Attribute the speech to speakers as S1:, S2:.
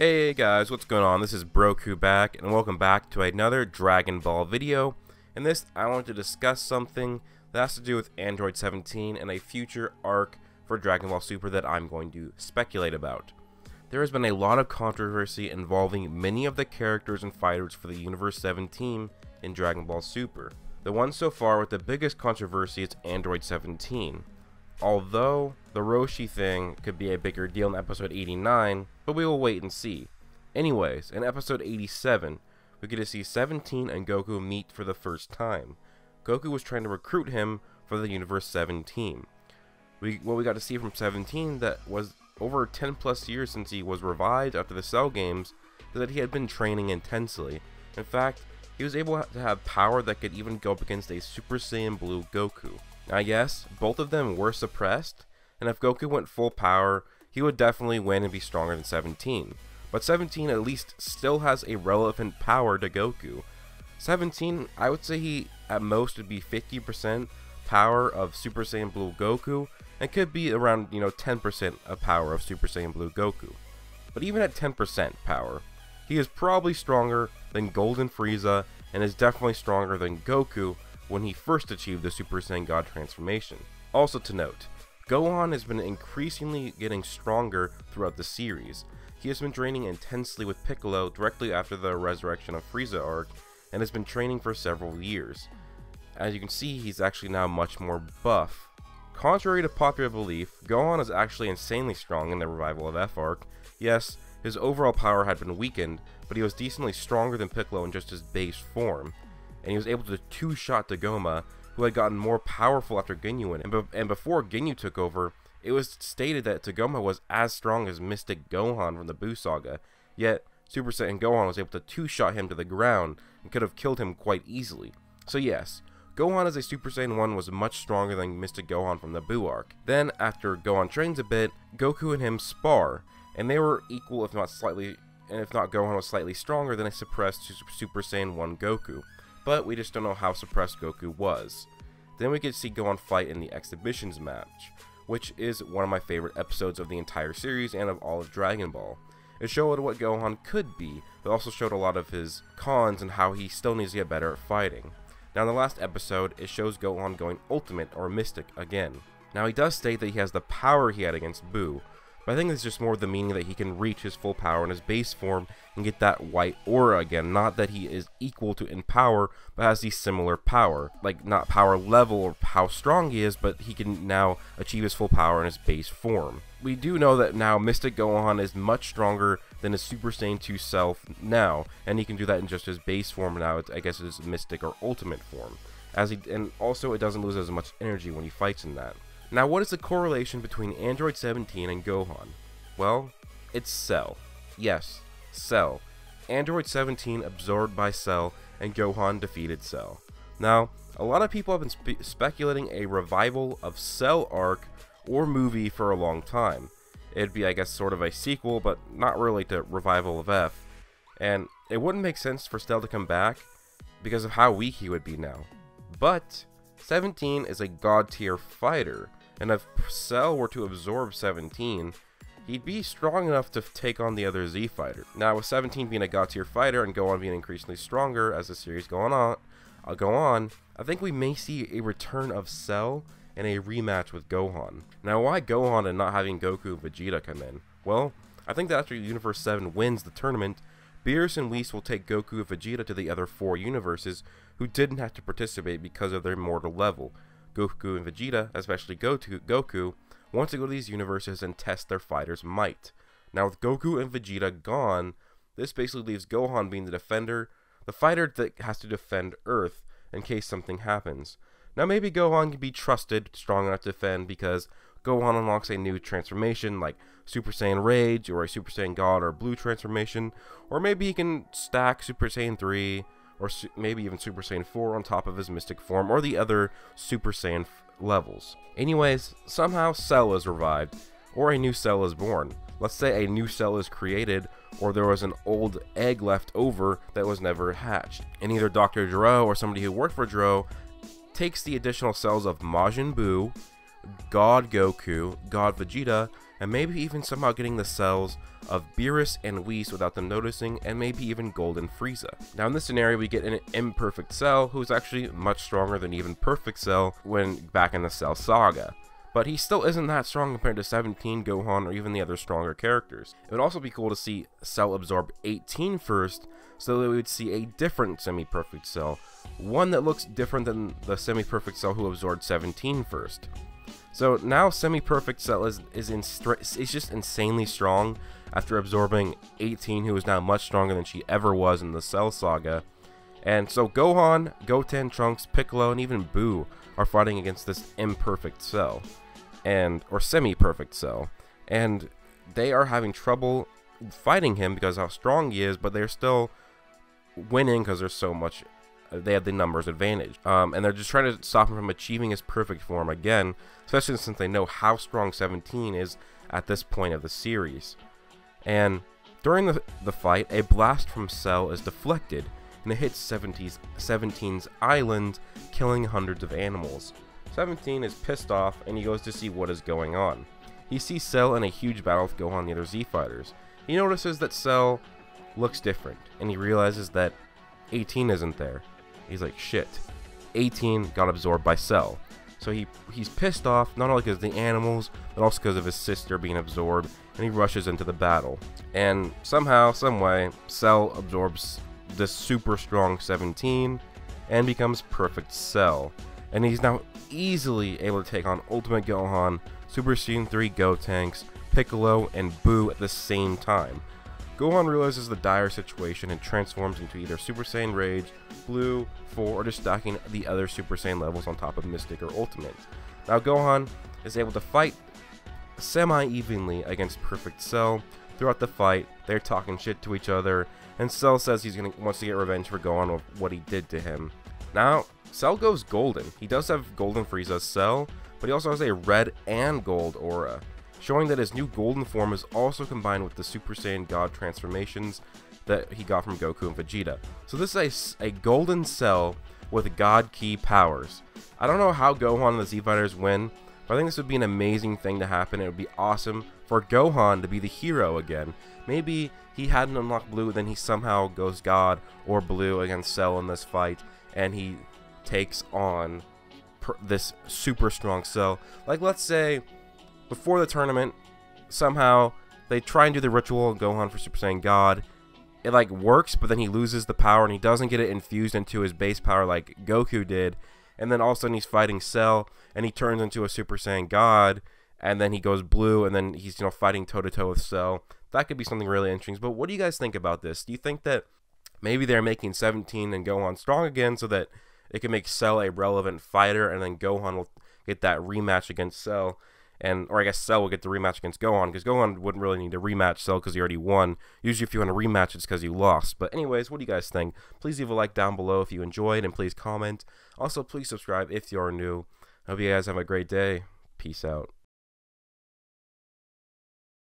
S1: Hey guys, what's going on? This is Broku back, and welcome back to another Dragon Ball video. In this, I want to discuss something that has to do with Android 17 and a future arc for Dragon Ball Super that I'm going to speculate about. There has been a lot of controversy involving many of the characters and fighters for the Universe 7 team in Dragon Ball Super. The one so far with the biggest controversy is Android 17. Although the Roshi thing could be a bigger deal in episode 89, but we will wait and see. Anyways, in episode 87, we get to see 17 and Goku meet for the first time. Goku was trying to recruit him for the Universe 7 team. What we got to see from 17 that was over 10 plus years since he was revived after the Cell games is that he had been training intensely. In fact, he was able to have power that could even go up against a Super Saiyan Blue Goku. Now yes, both of them were suppressed, and if Goku went full power, he would definitely win and be stronger than 17. But 17 at least still has a relevant power to Goku. 17, I would say he at most would be 50% power of Super Saiyan Blue Goku, and could be around 10% of power of Super Saiyan Blue Goku. But even at 10% power, he is probably stronger than Golden Frieza, and is definitely stronger than Goku when he first achieved the Super Saiyan God transformation. Also to note, Gohan has been increasingly getting stronger throughout the series. He has been training intensely with Piccolo directly after the Resurrection of Frieza arc, and has been training for several years. As you can see, he's actually now much more buff. Contrary to popular belief, Gohan is actually insanely strong in the Revival of F arc. Yes, his overall power had been weakened, but he was decently stronger than Piccolo in just his base form. And he was able to two-shot Dagoma, who had gotten more powerful after Ginyu went. And before Ginyu took over, it was stated that Dagoma was as strong as Mystic Gohan from the Buu Saga, yet Super Saiyan Gohan was able to two-shot him to the ground and could have killed him quite easily. So yes, Gohan as a Super Saiyan 1 was much stronger than Mystic Gohan from the Buu arc. Then, after Gohan trains a bit, Goku and him spar, and they were equal if not slightly, and if not Gohan was slightly stronger than a suppressed Super Saiyan 1 Goku. But we just don't know how suppressed Goku was. Then we get to see Gohan fight in the Exhibitions match, which is one of my favorite episodes of the entire series and of all of Dragon Ball. It showed what Gohan could be, but also showed a lot of his cons and how he still needs to get better at fighting. Now in the last episode, it shows Gohan going Ultimate or Mystic again. Now he does state that he has the power he had against Buu, but I think it's just more the meaning that he can reach his full power in his base form and get that white aura again. Not that he is equal to in power, but has the similar power. Like, not power level or how strong he is, but he can now achieve his full power in his base form. We do know that now Mystic Gohan is much stronger than his Super Saiyan 2 self now, and he can do that in just his base form now. I guess it's Mystic or Ultimate form. And also it doesn't lose as much energy when he fights in that. Now, what is the correlation between Android 17 and Gohan? Well, it's Cell. Yes, Cell. Android 17 absorbed by Cell, and Gohan defeated Cell. Now, a lot of people have been speculating a revival of Cell arc or movie for a long time. It'd be, I guess, sort of a sequel, but not really to Revival of F. And it wouldn't make sense for Cell to come back because of how weak he would be now. But 17 is a god tier fighter, and if Cell were to absorb 17, he'd be strong enough to take on the other Z fighter. Now, with 17 being a god tier fighter and Gohan being increasingly stronger as the series go on, I think we may see a return of Cell and a rematch with Gohan. Now, why Gohan and not having Goku and Vegeta come in? Well, I think that after Universe 7 wins the tournament, Beerus and Whis will take Goku and Vegeta to the other 4 universes who didn't have to participate because of their mortal level. Goku and Vegeta, especially Goku, want to go to these universes and test their fighters' might. Now with Goku and Vegeta gone, this basically leaves Gohan being the defender, the fighter that has to defend Earth in case something happens. Now maybe Gohan can be trusted, strong enough to defend, because Gohan unlocks a new transformation like Super Saiyan Rage or a Super Saiyan God or Blue transformation, or maybe he can stack Super Saiyan 3 or maybe even Super Saiyan 4 on top of his Mystic form, or the other Super Saiyan levels. Anyways, somehow Cell is revived, or a new Cell is born. Let's say a new Cell is created, or there was an old egg left over that was never hatched. And either Dr. Gero or somebody who worked for Gero takes the additional cells of Majin Buu, God Goku, God Vegeta, and maybe even somehow getting the cells of Beerus and Whis without them noticing, and maybe even Golden Frieza. Now in this scenario we get an imperfect Cell who's actually much stronger than even Perfect Cell when back in the Cell Saga. But he still isn't that strong compared to 17, Gohan, or even the other stronger characters. It would also be cool to see Cell absorb 18 first, so that we would see a different semi-perfect Cell. One that looks different than the semi-perfect Cell who absorbed 17 first. So now semi-perfect Cell is just insanely strong after absorbing 18, who is now much stronger than she ever was in the Cell Saga. And so Gohan, Goten, Trunks, Piccolo, and even Buu are fighting against this imperfect Cell, or semi-perfect Cell, and they are having trouble fighting him because of how strong he is, but they're still winning because there's so much, they have the numbers advantage, and they're just trying to stop him from achieving his perfect form again, especially since they know how strong 17 is at this point of the series. And during the fight, a blast from Cell is deflected, and it hits 17's island, killing hundreds of animals. 17 is pissed off, and he goes to see what is going on. He sees Cell in a huge battle with Gohan and the other Z Fighters. He notices that Cell looks different, and he realizes that 18 isn't there. He's like, shit, 18 got absorbed by Cell. So he's pissed off, not only because of the animals, but also because of his sister being absorbed, and he rushes into the battle. And somehow, someway, Cell absorbs this super strong 17 and becomes perfect Cell. And he's now easily able to take on Ultimate Gohan, Super Saiyan 3 Gotenks, Piccolo, and Buu at the same time. Gohan realizes the dire situation and transforms into either Super Saiyan Rage, Blue, 4, or just stacking the other Super Saiyan levels on top of Mystic or Ultimate. Now Gohan is able to fight semi-evenly against Perfect Cell. Throughout the fight, they're talking shit to each other, and Cell says wants to get revenge for Gohan of what he did to him. Now, Cell goes golden. He does have Golden Frieza's Cell, but he also has a red and gold aura, showing that his new golden form is also combined with the Super Saiyan God transformations that he got from Goku and Vegeta. So this is a golden Cell with God Key powers. I don't know how Gohan and the Z Fighters win, but I think this would be an amazing thing to happen. It would be awesome for Gohan to be the hero again. Maybe he hadn't unlocked Blue, then he somehow goes God or Blue against Cell in this fight, and he takes on this super strong Cell. Like, let's say before the tournament, somehow they try and do the ritual Gohan for Super Saiyan God. It like works, but then he loses the power and he doesn't get it infused into his base power like Goku did. And then all of a sudden he's fighting Cell and he turns into a Super Saiyan God, and then he goes blue, and then he's fighting toe to toe with Cell. That could be something really interesting. But what do you guys think about this? Do you think that maybe they're making 17 and Gohan strong again so that it can make Cell a relevant fighter, and then Gohan will get that rematch against Cell? Or I guess Cell will get the rematch against Gohan, because Gohan wouldn't really need to rematch Cell because he already won. Usually if you want to rematch, it's because you lost. But anyways, what do you guys think? Please leave a like down below if you enjoyed, and please comment. Also, please subscribe if you're new. I hope you guys have a great day. Peace out.